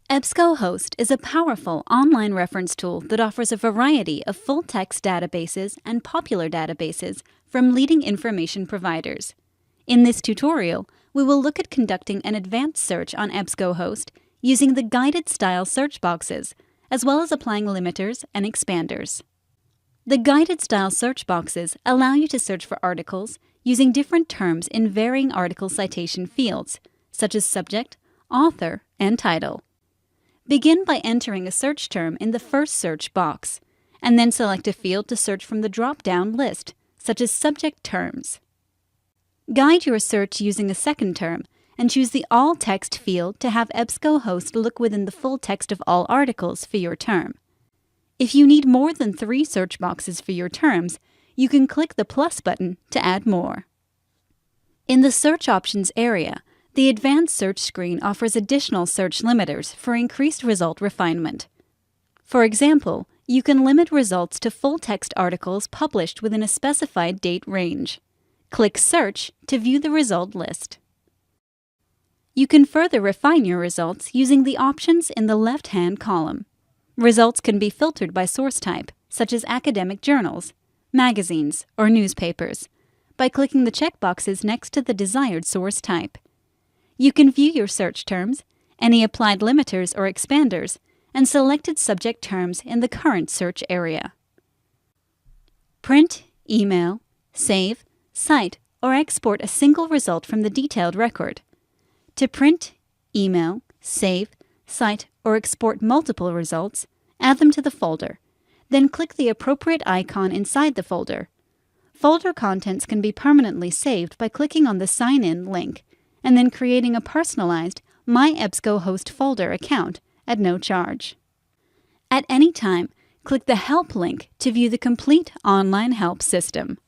EBSCOhost is a powerful online reference tool that offers a variety of full-text databases and popular databases from leading information providers. In this tutorial, we will look at conducting an advanced search on EBSCOhost using the guided style search boxes, as well as applying limiters and expanders. The guided style search boxes allow you to search for articles using different terms in varying article citation fields, such as subject, author, and title. Begin by entering a search term in the first search box, and then select a field to search from the drop-down list, such as subject terms. Guide your search using a second term, and choose the All Text field to have EBSCOhost look within the full text of all articles for your term. If you need more than 3 search boxes for your terms, you can click the plus button to add more. In the Search Options area, the Advanced Search screen offers additional search limiters for increased result refinement. For example, you can limit results to full-text articles published within a specified date range. Click Search to view the result list. You can further refine your results using the options in the left-hand column. Results can be filtered by source type, such as academic journals, magazines, or newspapers, by clicking the checkboxes next to the desired source type. You can view your search terms, any applied limiters or expanders, and selected subject terms in the current search area. Print, email, save, cite, or export a single result from the detailed record. To print, email, save, cite, or export multiple results, add them to the folder. Then click the appropriate icon inside the folder. Folder contents can be permanently saved by clicking on the Sign In link, and then creating a personalized My EBSCOhost folder account at no charge. At any time, click the Help link to view the complete online help system.